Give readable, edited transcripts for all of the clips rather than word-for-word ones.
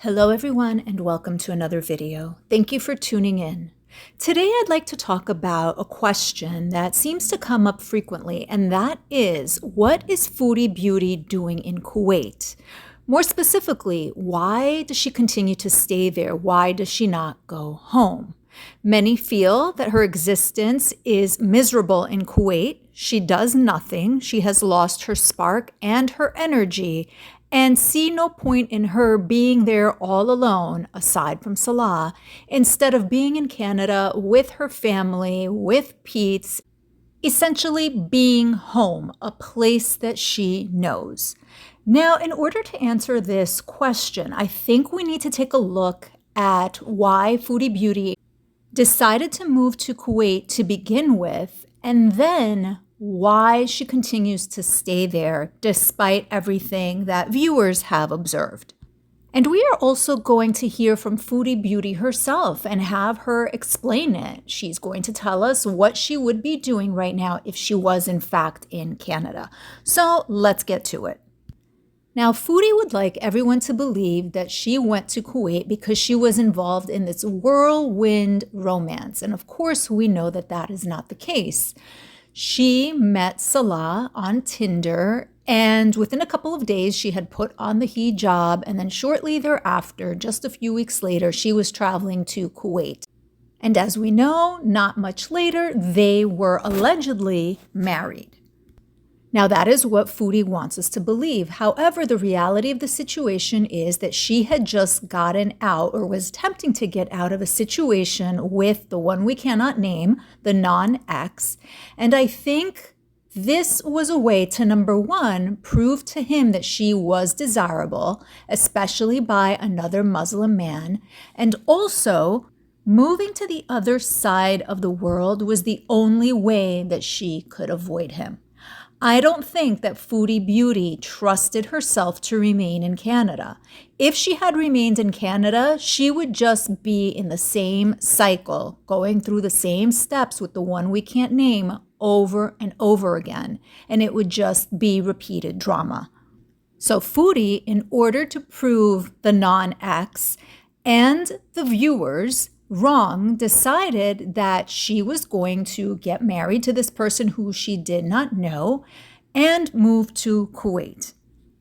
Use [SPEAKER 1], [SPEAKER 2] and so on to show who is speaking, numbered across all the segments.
[SPEAKER 1] Hello everyone and welcome to another video. Thank you for tuning in. Today I'd like to talk about a question that seems to come up frequently, and that is, what is Foodie Beauty doing in Kuwait? More specifically, why does she continue to stay there? Why does she not go home? Many feel that her existence is miserable in Kuwait. She does nothing. She has lost her spark and her energy, and see no point in her being there all alone, aside from Salah, instead of being in Canada with her family, with Pete's, essentially being home, a place that she knows. Now, in order to answer this question, I think we need to take a look at why Foodie Beauty decided to move to Kuwait to begin with, and then why she continues to stay there despite everything that viewers have observed. And we are also going to hear from Foodie Beauty herself and have her explain it. She's going to tell us what she would be doing right now if she was in fact in Canada. So let's get to it. Now, Foodie would like everyone to believe that she went to Kuwait because she was involved in this whirlwind romance. And of course, we know that that is not the case. She met Salah on Tinder, and within a couple of days, she had put on the hijab. And then shortly thereafter, just a few weeks later, she was traveling to Kuwait. And as we know, not much later, they were allegedly married. Now, that is what Foodie wants us to believe. However, the reality of the situation is that she had just gotten out, or was attempting to get out of, a situation with the one we cannot name, the non-ex. And I think this was a way to, number one, prove to him that she was desirable, especially by another Muslim man. And also, moving to the other side of the world was the only way that she could avoid him. I don't think that Foodie Beauty trusted herself to remain in Canada. If she had remained in Canada, she would just be in the same cycle, going through the same steps with the one we can't name over and over again, and it would just be repeated drama. So Foodie, in order to prove the non-ex and the viewers wrong, decided that she was going to get married to this person who she did not know and move to Kuwait.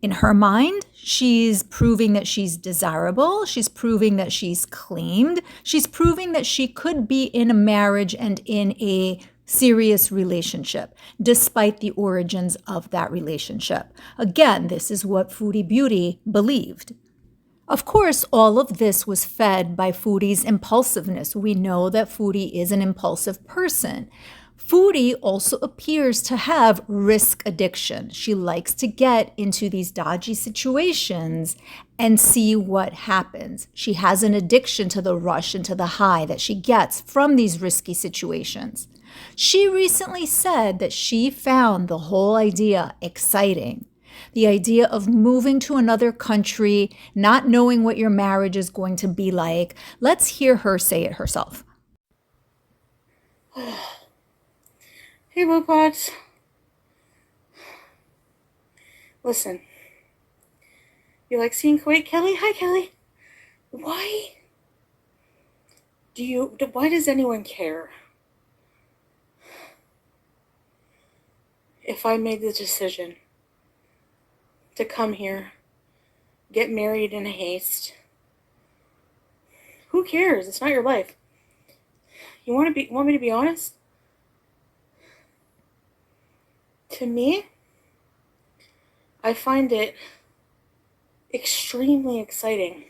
[SPEAKER 1] In her mind, she's proving that she's desirable. She's proving that she's claimed. She's proving that she could be in a marriage and in a serious relationship, despite the origins of that relationship. Again, this is what Foodie Beauty believed. Of course, all of this was fed by Foodie's impulsiveness. We know that Foodie is an impulsive person. Foodie also appears to have risk addiction. She likes to get into these dodgy situations and see what happens. She has an addiction to the rush and to the high that she gets from these risky situations. She recently said that she found the whole idea exciting. The idea of moving to another country, not knowing what your marriage is going to be like. Let's hear her say it herself.
[SPEAKER 2] Hey, Bopods. Listen. You like seeing Kuwait, Kelly? Hi, Kelly. Why does anyone care if I made the decision to come here, get married in haste? Who cares? It's not your life. You want me to be honest? To me, I find it extremely exciting.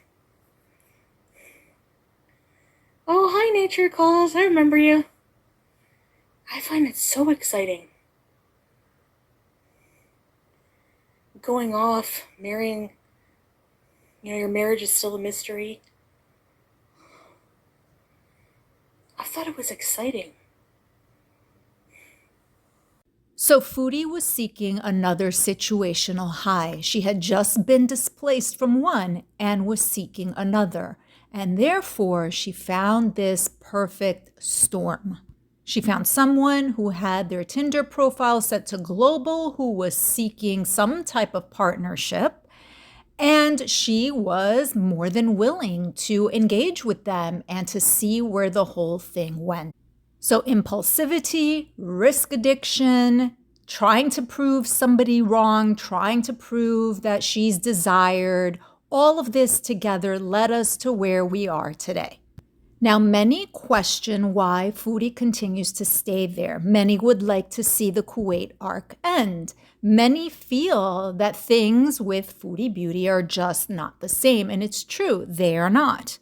[SPEAKER 2] Oh, hi, Nature Calls. I remember you. I find it so exciting. Going off, marrying, your marriage is still a mystery. I thought it was exciting.
[SPEAKER 1] So Foodie was seeking another situational high. She had just been displaced from one and was seeking another. And therefore, she found this perfect storm. She found someone who had their Tinder profile set to global, who was seeking some type of partnership. And she was more than willing to engage with them and to see where the whole thing went. So, impulsivity, risk addiction, trying to prove somebody wrong, trying to prove that she's desired, all of this together led us to where we are today. Now, many question why Foodie continues to stay there. Many would like to see the Kuwait arc end. Many feel that things with Foodie Beauty are just not the same, and it's true, they are not.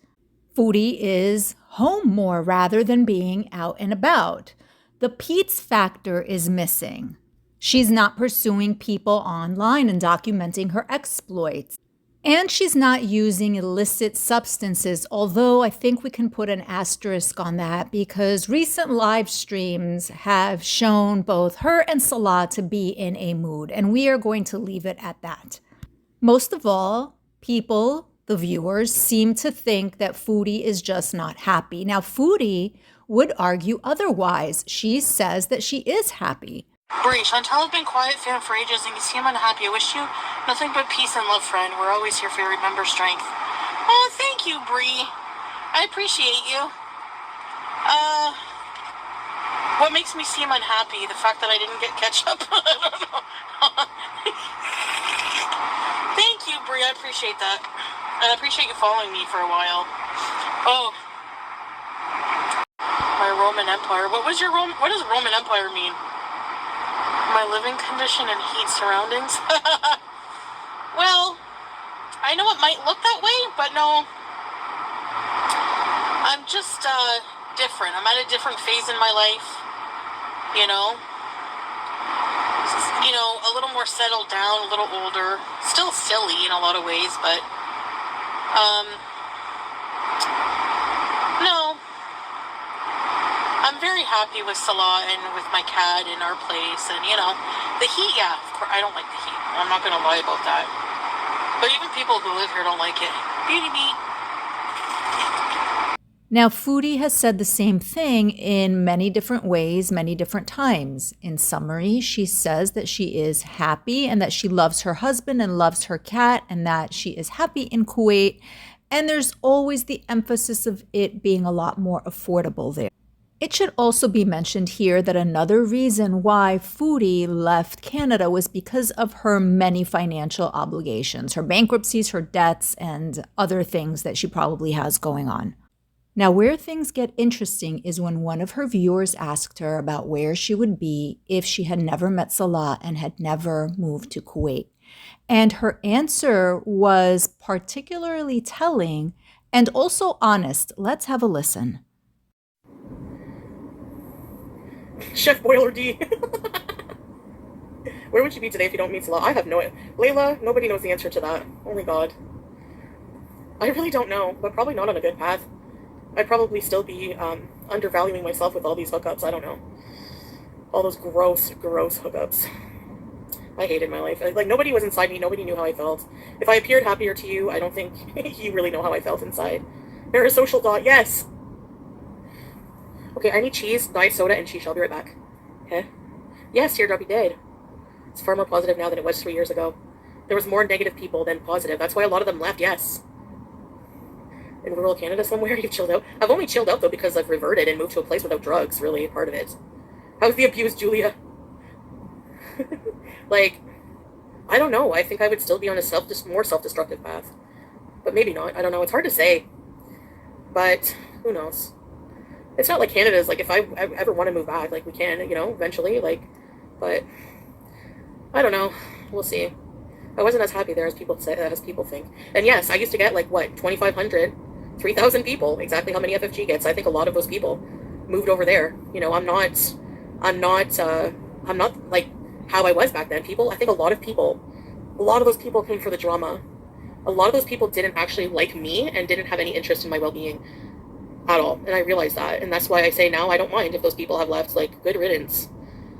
[SPEAKER 1] Foodie is home more rather than being out and about. The Pete's factor is missing. She's not pursuing people online and documenting her exploits. And she's not using illicit substances, although I think we can put an asterisk on that because recent live streams have shown both her and Salah to be in a mood, and we are going to leave it at that. Most of all, people, the viewers, seem to think that Foodie is just not happy. Now, Foodie would argue otherwise. She says that she is happy.
[SPEAKER 2] Bree, Chantal has been quiet fan for ages and you seem unhappy. I wish you nothing but peace and love, friend. We're always here for you. Remember strength. Oh, thank you, Bree. I appreciate you. What makes me seem unhappy? The fact that I didn't get ketchup? I don't know. Thank you, Bree. I appreciate that. And I appreciate you following me for a while. Oh. My Roman Empire. What does Roman Empire mean? My living condition and heat surroundings. Well, I know it might look that way, but no. I'm just different. I'm at a different phase in my life. You know, a little more settled down, a little older. Still silly in a lot of ways, but no. I'm very happy with Salah and with my cat in our place, and the heat, yeah, of course, I don't like the heat. I'm not gonna lie about that. But even people who live here don't like it. Beauty beat.
[SPEAKER 1] Now, Foodie has said the same thing in many different ways, many different times. In summary, she says that she is happy and that she loves her husband and loves her cat and that she is happy in Kuwait. And there's always the emphasis of it being a lot more affordable there. It should also be mentioned here that another reason why Foodie left Canada was because of her many financial obligations, her bankruptcies, her debts, and other things that she probably has going on. Now, where things get interesting is when one of her viewers asked her about where she would be if she had never met Salah and had never moved to Kuwait. And her answer was particularly telling and also honest. Let's have a listen.
[SPEAKER 2] Chef Boiler D. Where would you be today if you don't meet Salah? I have no idea. Layla, nobody knows the answer to that. Only God. I really don't know, but probably not on a good path. I'd probably still be undervaluing myself with all these hookups. I don't know. All those gross hookups. I hated my life. Like, nobody was inside me. Nobody knew how I felt. If I appeared happier to you, I don't think you really know how I felt inside. Parasocial dot, yes! Okay, I need cheese, diet soda, and cheese. I'll be right back. Okay? Yes, Teardrop, you did. It's far more positive now than it was 3 years ago. There was more negative people than positive. That's why a lot of them left, yes. In rural Canada somewhere, you've chilled out. I've only chilled out, though, because I've reverted and moved to a place without drugs, really, part of it. How's the abuse, Julia? Like, I don't know. I think I would still be on a more self-destructive path. But maybe not. I don't know. It's hard to say. But who knows? It's not like Canada's, like, if I ever want to move back, like, we can, eventually, like, but I don't know. We'll see. I wasn't as happy there as people say, as people think. And yes, I used to get, like, what, 2,500, 3,000 people, exactly how many FFG gets. I think a lot of those people moved over there. I'm not, like, how I was back then. I think a lot of those people came for the drama. A lot of those people didn't actually like me and didn't have any interest in my well-being at all. And I realized that. And that's why I say now I don't mind if those people have left, like, good riddance.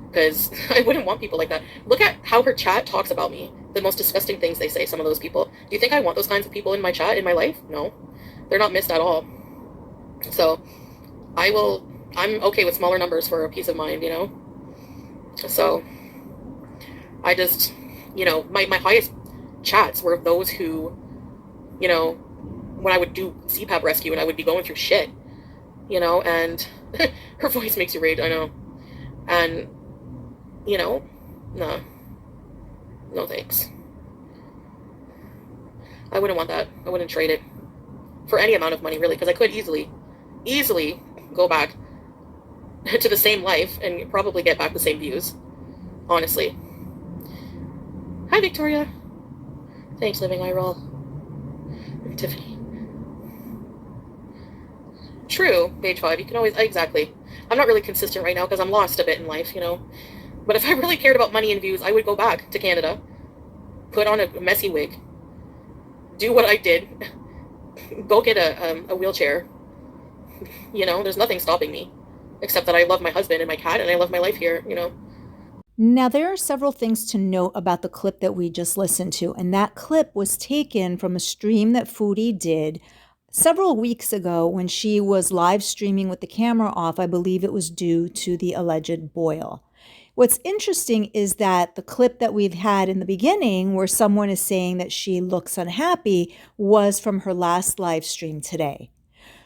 [SPEAKER 2] Because I wouldn't want people like that. Look at how her chat talks about me. The most disgusting things they say, some of those people. Do you think I want those kinds of people in my chat, in my life? No. They're not missed at all. So, I'm okay with smaller numbers for a peace of mind, So, I just, my highest chats were those who, you know, when I would do CPAP rescue and I would be going through shit, and her voice makes you rage, I know. And, no, no thanks. I wouldn't want that. I wouldn't trade it for any amount of money, really, because I could easily go back to the same life and probably get back the same views, honestly. Hi, Victoria. Thanks, Living I Roll. Tiffany. True, page 5. You can always... Exactly. I'm not really consistent right now because I'm lost a bit in life, But if I really cared about money and views, I would go back to Canada, put on a messy wig, do what I did, go get a wheelchair. There's nothing stopping me, except that I love my husband and my cat, and I love my life here,
[SPEAKER 1] Now, there are several things to note about the clip that we just listened to, and that clip was taken from a stream that Foodie did several weeks ago when she was live streaming with the camera off. I believe it was due to the alleged boil. What's interesting is that the clip that we've had in the beginning where someone is saying that she looks unhappy was from her last live stream today.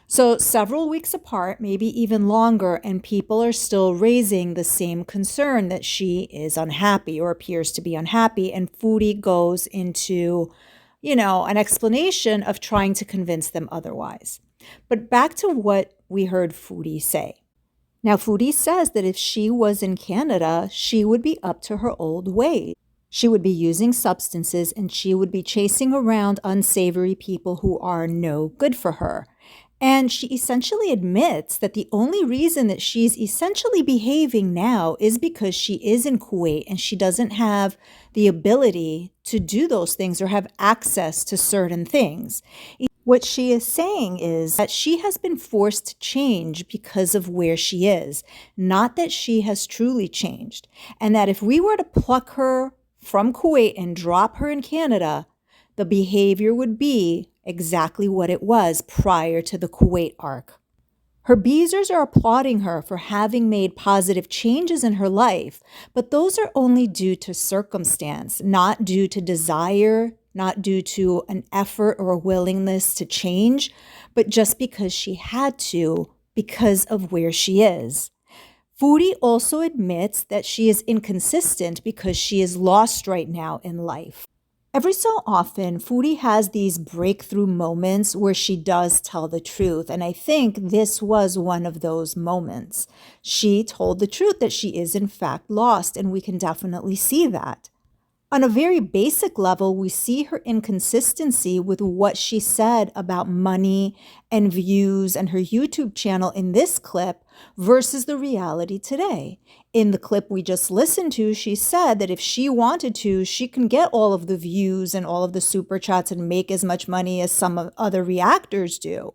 [SPEAKER 1] So several weeks apart, maybe even longer, and people are still raising the same concern that she is unhappy or appears to be unhappy. And Foodie goes into, an explanation of trying to convince them otherwise. But back to what we heard Foodie say. Now, Foodie says that if she was in Canada, she would be up to her old ways. She would be using substances and she would be chasing around unsavory people who are no good for her. And she essentially admits that the only reason that she's essentially behaving now is because she is in Kuwait and she doesn't have the ability to do those things or have access to certain things. What she is saying is that she has been forced to change because of where she is, not that she has truly changed. And that if we were to pluck her from Kuwait and drop her in Canada, the behavior would be exactly what it was prior to the Kuwait arc. Her beezers are applauding her for having made positive changes in her life, but those are only due to circumstance, not due to desire, not due to an effort or a willingness to change, but just because she had to because of where she is. Foodie also admits that she is inconsistent because she is lost right now in life. Every so often, Foodie has these breakthrough moments where she does tell the truth, and I think this was one of those moments. She told the truth that she is in fact lost, and we can definitely see that. On a very basic level, we see her inconsistency with what she said about money and views and her YouTube channel in this clip versus the reality today. In the clip we just listened to, she said that if she wanted to, she can get all of the views and all of the super chats and make as much money as some other reactors do.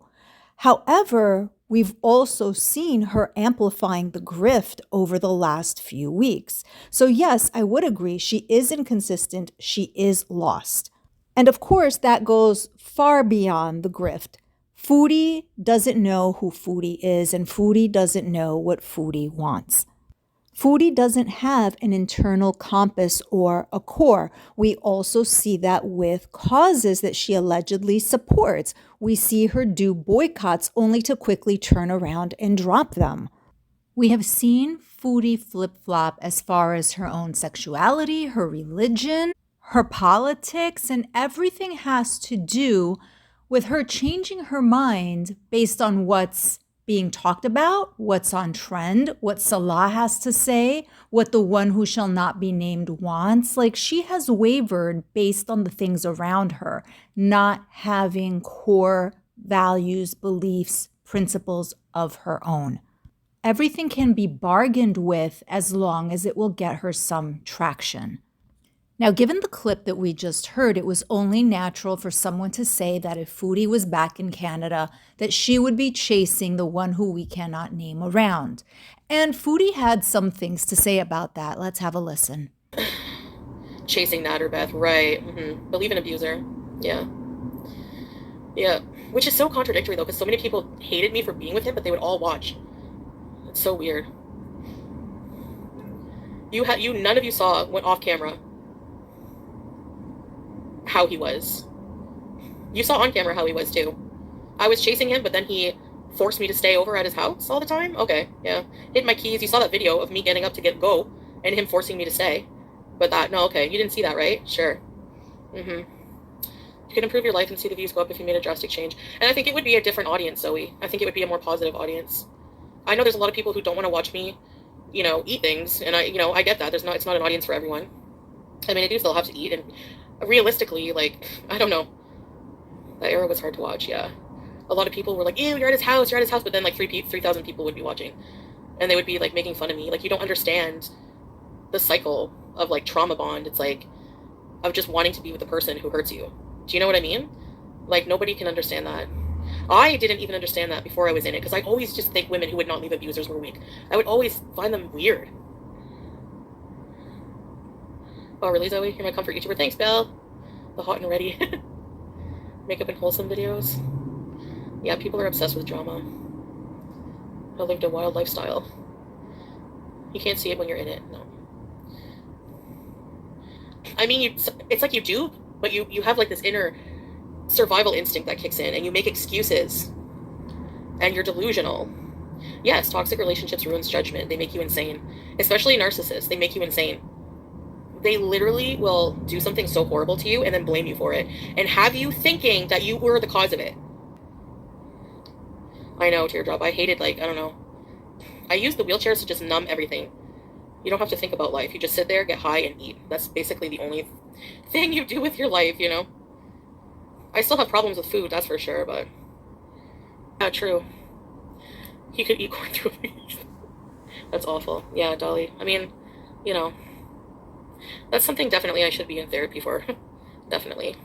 [SPEAKER 1] However, we've also seen her amplifying the grift over the last few weeks. So yes, I would agree, she is inconsistent, she is lost. And of course, that goes far beyond the grift. Foodie doesn't know who Foodie is, and Foodie doesn't know what Foodie wants. Foodie doesn't have an internal compass or a core. We also see that with causes that she allegedly supports. We see her do boycotts only to quickly turn around and drop them. We have seen Foodie flip-flop as far as her own sexuality, her religion, her politics, and everything has to do with her changing her mind based on what's being talked about, what's on trend, what Salah has to say, what the one who shall not be named wants. Like, she has wavered based on the things around her, not having core values, beliefs, principles of her own. Everything can be bargained with as long as it will get her some traction. Now, given the clip that we just heard, it was only natural for someone to say that if Foodie was back in Canada, that she would be chasing the one who we cannot name around. And Foodie had some things to say about that. Let's have a listen.
[SPEAKER 2] Chasing Natterbeth, right. Believe in abuser. Yeah. Yeah. Which is so contradictory, though, because so many people hated me for being with him, but they would all watch. It's so weird. None of you saw, went off camera. how he was. You saw on camera how he was too. I was chasing him, but then he forced me to stay over at his house all the time. Okay, yeah. Hid my keys. You saw that video of me getting up to go and him forcing me to stay. But no, okay. You didn't see that, right? Sure. Mm-hmm. You could improve your life and see the views go up if you made a drastic change. And I think it would be a different audience, Zoe. I think it would be a more positive audience. I know there's a lot of people who don't want to watch me, eat things, and I get that. It's not an audience for everyone. I mean, I do still have to eat, and realistically, like, I don't know. That era was hard to watch, yeah. A lot of people were like, ew, you're at his house, but then like 3,000 people would be watching. And they would be like making fun of me. Like, you don't understand the cycle of like trauma bond. It's like, of just wanting to be with the person who hurts you. Do you know what I mean? Like, nobody can understand that. I didn't even understand that before I was in it, because I always just think women who would not leave abusers were weak. I would always find them weird. Oh, really, Zoe? You're my comfort YouTuber. Thanks, Belle. The hot and ready. Makeup and wholesome videos. Yeah, people are obsessed with drama. I lived a wild lifestyle. You can't see it when you're in it, no. I mean, it's like you do, but you have like this inner survival instinct that kicks in, and you make excuses, and you're delusional. Yes, toxic relationships ruins judgment. They make you insane. Especially narcissists. They make you insane. They literally will do something so horrible to you and then blame you for it, and have you thinking that you were the cause of it. I know, teardrop. I hated, I don't know. I used the wheelchairs to just numb everything. You don't have to think about life. You just sit there, get high, and eat. That's basically the only thing you do with your life, I still have problems with food, that's for sure, but... Yeah, true. He could eat corn through a week. That's awful. Yeah, Dolly. I mean, that's something definitely I should be in therapy for. Definitely.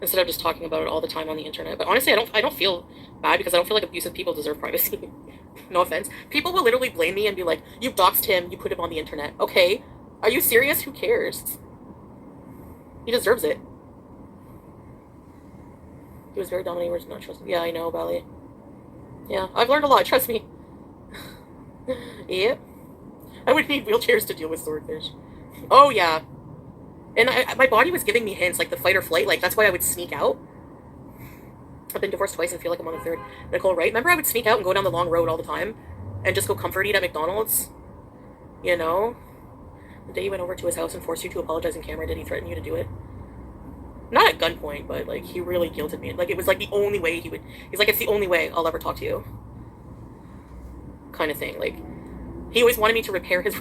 [SPEAKER 2] Instead of just talking about it all the time on the internet. But honestly, I don't feel bad, because I don't feel like abusive people deserve privacy. No offense. People will literally blame me and be like, you doxed him, you put him on the internet. Okay. Are you serious? Who cares? He deserves it. He was very dominating, words not trusting. Yeah, I know, Bally. Yeah, I've learned a lot, trust me. Yep. I would need wheelchairs to deal with swordfish. Oh, yeah. And my body was giving me hints, like the fight or flight. Like, that's why I would sneak out. I've been divorced twice and feel like I'm on the third. Nicole, right? Remember I would sneak out and go down the long road all the time? And just go comfort eat at McDonald's? The day you went over to his house and forced you to apologize in camera, did he threaten you to do it? Not at gunpoint, but, like, he really guilted me. Like, it was, like, the only way he would... He's like, it's the only way I'll ever talk to you. Kind of thing. Like, he always wanted me to repair his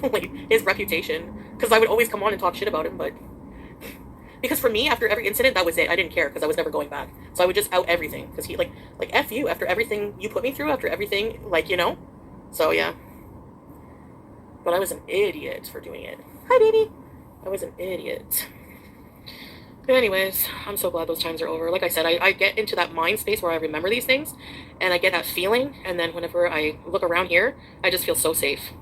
[SPEAKER 2] reputation. Because I would always come on and talk shit about him, but... Because for me, after every incident, that was it. I didn't care, because I was never going back. So I would just out everything. Because he, like, F you, after everything you put me through, after everything, So, yeah. But I was an idiot for doing it. Hi, baby! I was an idiot. But anyways, I'm so glad those times are over. Like I said, I get into that mind space where I remember these things, and I get that feeling, and then whenever I look around here, I just feel so safe.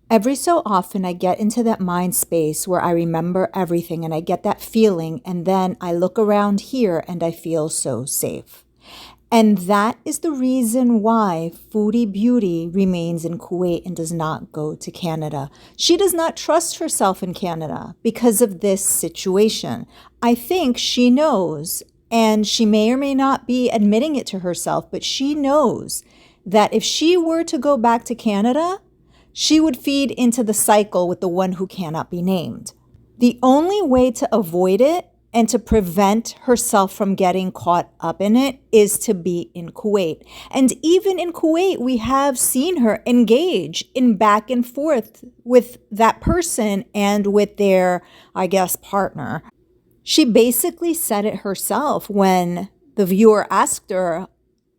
[SPEAKER 1] Every so often, I get into that mind space where I remember everything and I get that feeling, and then I look around here and I feel so safe. And that is the reason why Foodie Beauty remains in Kuwait and does not go to Canada. She does not trust herself in Canada because of this situation. I think she knows, and she may or may not be admitting it to herself, but she knows that if she were to go back to Canada, she would feed into the cycle with the one who cannot be named. The only way to avoid it and to prevent herself from getting caught up in it is to be in Kuwait. And even in Kuwait, we have seen her engage in back and forth with that person and with their, I guess, partner. She basically said it herself when the viewer asked her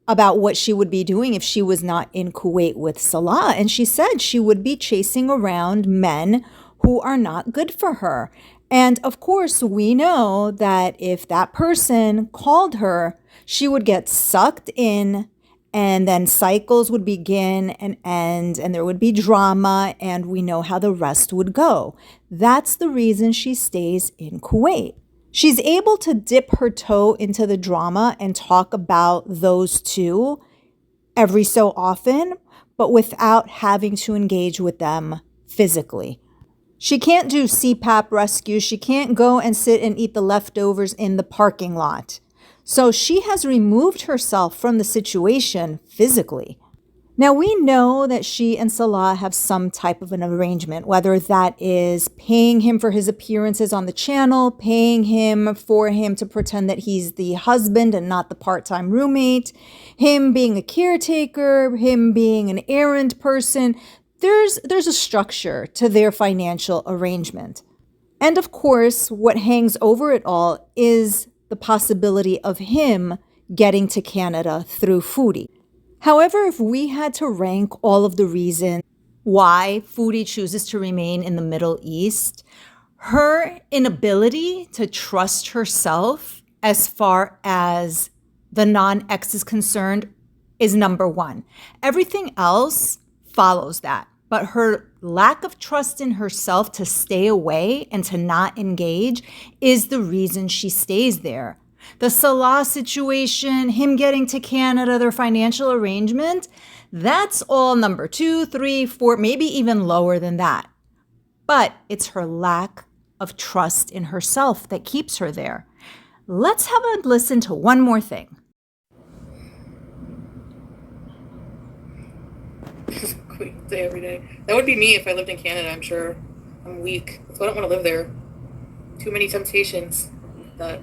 [SPEAKER 1] about what she would be doing if she was not in Kuwait with Salah. And she said she would be chasing around men who are not good for her. And of course, we know that if that person called her, she would get sucked in, and then cycles would begin and end, and there would be drama, and we know how the rest would go. That's the reason she stays in Kuwait. She's able to dip her toe into the drama and talk about those two every so often, but without having to engage with them physically. She can't do CPAP rescue. She can't go and sit and eat the leftovers in the parking lot. So she has removed herself from the situation physically. Now, we know that she and Salah have some type of an arrangement, whether that is paying him for his appearances on the channel, paying him for him to pretend that he's the husband and not the part-time roommate, him being a caretaker, him being an errand person. There's a structure to their financial arrangement. And of course, what hangs over it all is the possibility of him getting to Canada through Foodie. However, if we had to rank all of the reasons why Foodie chooses to remain in the Middle East, her inability to trust herself as far as the non-ex is concerned is number one. Everything else follows that. But her lack of trust in herself to stay away and to not engage is the reason she stays there. The Salah situation, him getting to Canada, their financial arrangement, that's all number 2, 3, 4, maybe even lower than that. But it's her lack of trust in herself that keeps her there. Let's have a listen to one more thing.
[SPEAKER 2] Quit day every day. That would be me if I lived in Canada, I'm sure. I'm weak. That's why I don't want to live there. Too many temptations. That.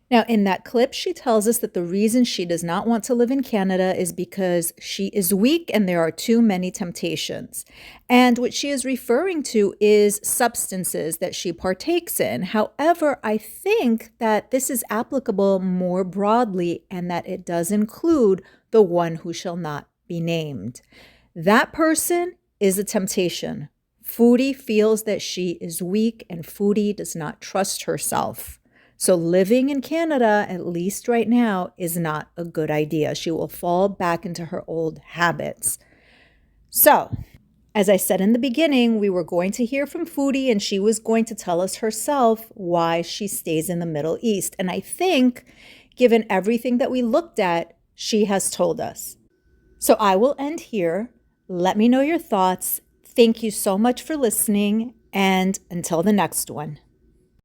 [SPEAKER 1] Now, in that clip, she tells us that the reason she does not want to live in Canada is because she is weak and there are too many temptations. And what she is referring to is substances that she partakes in. However, I think that this is applicable more broadly and that it does include the one who shall not be named. That person is a temptation. Foodie feels that she is weak and Foodie does not trust herself. So living in Canada, at least right now, is not a good idea. She will fall back into her old habits. So, as I said in the beginning, we were going to hear from Foodie and she was going to tell us herself why she stays in the Middle East. And I think, given everything that we looked at, she has told us. So I will end here. Let me know your thoughts. Thank you so much for listening, and until the next one.